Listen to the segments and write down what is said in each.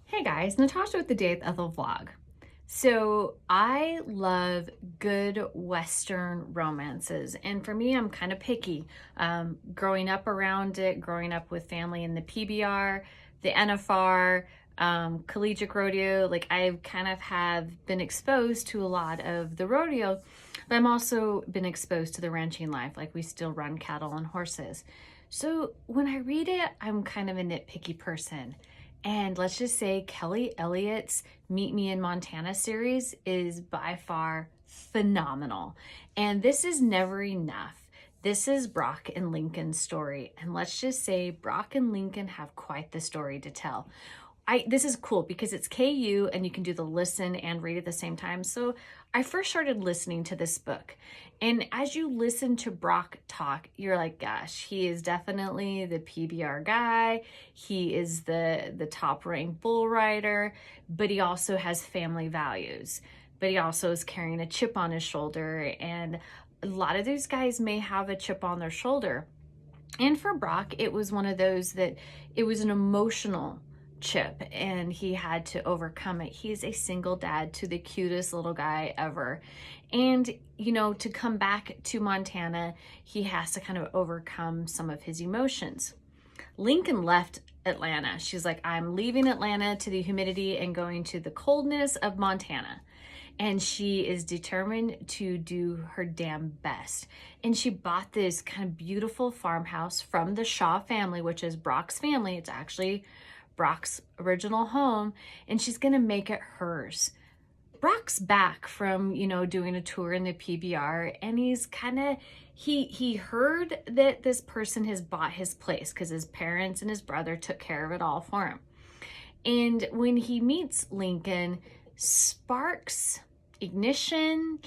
Hey guys, Natasha with the Day with Ethel vlog. So I love good Western romances, and for me, I'm kind of picky. Growing up around it, growing up with family in the PBR, the NFR, collegiate rodeo, like I kind of have been exposed to a lot of the rodeo, but I'm also been exposed to the ranching life, like we still run cattle and horses. So when I read it, I'm kind of a nitpicky person. And let's just say Kelly Elliott's Meet Me in Montana series is by far phenomenal. And this is never enough. This is Brock and Lincoln's story. And let's just say Brock and Lincoln have quite the story to tell. This is cool because it's KU and you can do the listen and read at the same time. So I first started listening to this book. And as you listen to Brock talk, you're like, gosh, he is definitely the PBR guy. He is the top ranked bull rider, but he also has family values. But he also is carrying a chip on his shoulder. And a lot of these guys may have a chip on their shoulder. And for Brock, it was one of those that it was an emotional chip and he had to overcome it. He's a single dad to the cutest little guy ever. And, you know, to come back to Montana, he has to kind of overcome some of his emotions. Lincoln left Atlanta. She's like, I'm leaving Atlanta to the humidity and going to the coldness of Montana. And she is determined to do her damn best. And she bought this kind of beautiful farmhouse from the Shaw family, which is Brock's family. It's actually Brock's original home, and she's gonna make it hers. Brock's back from, you know, doing a tour in the PBR, and he's kind of, he heard that this person has bought his place because his parents and his brother took care of it all for him. And when he meets Lincoln, sparks, ignition,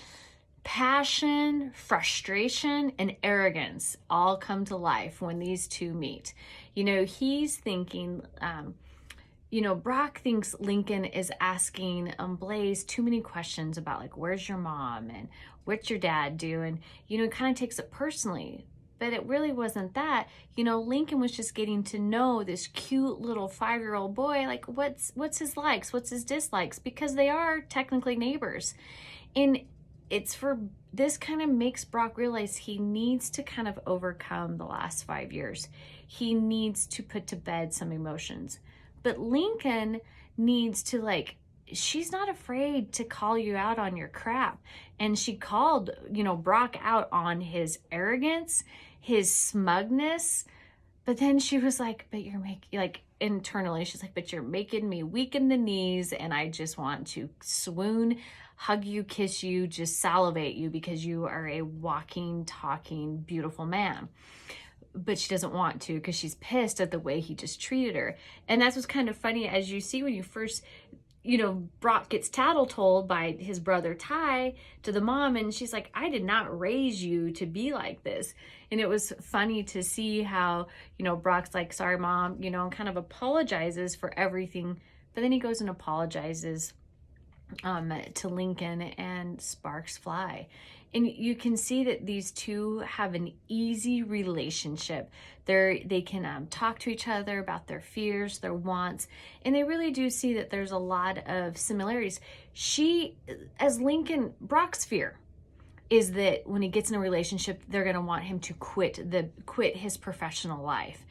passion, frustration, and arrogance all come to life when these two meet. You know, he's thinking, Brock thinks Lincoln is asking Blaze too many questions about, like, where's your mom and what's your dad do? And, it kind of takes it personally. But it really wasn't that. Lincoln was just getting to know this cute little 5-year-old boy, like what's his likes, what's his dislikes, because they are technically neighbors. And this kind of makes Brock realize he needs to kind of overcome the last 5 years. He needs to put to bed some emotions. But Lincoln needs to, she's not afraid to call you out on your crap. And she called, Brock out on his arrogance, his smugness. But then she was like, but you're making, internally, she's like, but you're making me weak in the knees. And I just want to swoon, hug you, kiss you, just salivate you because you are a walking, talking, beautiful man. But she doesn't want to because she's pissed at the way he just treated her. And that's what's kind of funny, as you see when you first, Brock gets tattle told by his brother Ty to the mom, and she's like, I did not raise you to be like this. And it was funny to see how, Brock's like, sorry, mom, and kind of apologizes for everything. But then he goes and apologizes to Lincoln, and sparks fly. And you can see that these two have an easy relationship. They can talk to each other about their fears, their wants, and they really do see that there's a lot of similarities. Brock's fear is that when he gets in a relationship, they're going to want him to quit his professional life.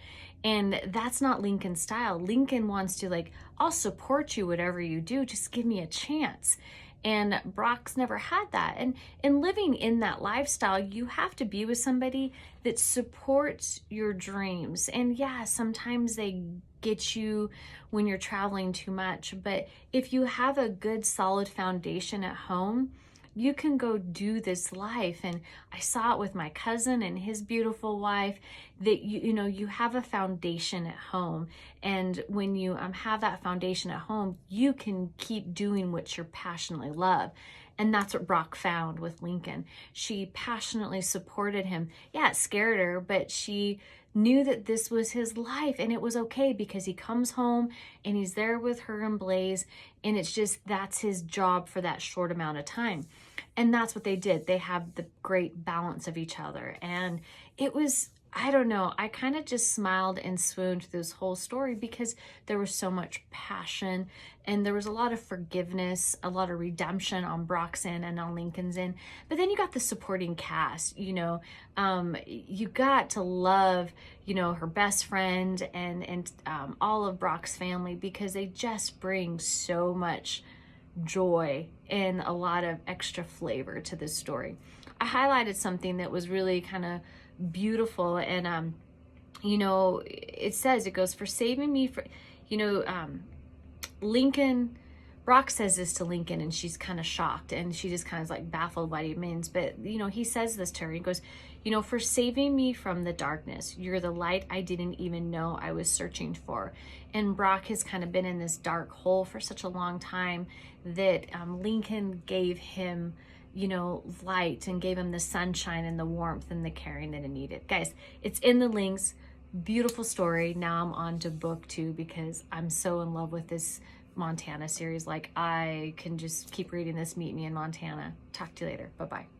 And that's not Lincoln's style. Lincoln wants to, I'll support you, whatever you do, just give me a chance. And Brock's never had that. And living in that lifestyle, you have to be with somebody that supports your dreams. And yeah, sometimes they get you when you're traveling too much. But if you have a good, solid foundation at home, you can go do this life. And I saw it with my cousin and his beautiful wife, that you have a foundation at home. And when you have that foundation at home, you can keep doing what you passionately love. And that's what Brock found with Lincoln. She passionately supported him. Yeah, it scared her, but she knew that this was his life, and it was okay because he comes home and he's there with her and Blaze, and that's his job for that short amount of time. And that's what they did. They have the great balance of each other. And it was I don't know, I kind of just smiled and swooned through this whole story because there was so much passion and there was a lot of forgiveness, a lot of redemption on Brock's end and on Lincoln's end. But then you got the supporting cast, you got to love, her best friend and all of Brock's family, because they just bring so much joy and a lot of extra flavor to this story. I highlighted something that was really kind of beautiful, and it says, it goes, for saving me for, Lincoln, Brock says this to Lincoln, and she's kind of shocked, and she just kind of like baffled what he means. But he says this to her. He goes, for saving me from the darkness. You're the light I didn't even know I was searching for. And Brock has kind of been in this dark hole for such a long time that Lincoln gave him light and gave him the sunshine and the warmth and the caring that he needed. Guys, it's in the links. Beautiful story. Now I'm on to book 2 because I'm so in love with this Montana series. Like, I can just keep reading this. Meet me in Montana. Talk to you later. Bye-bye.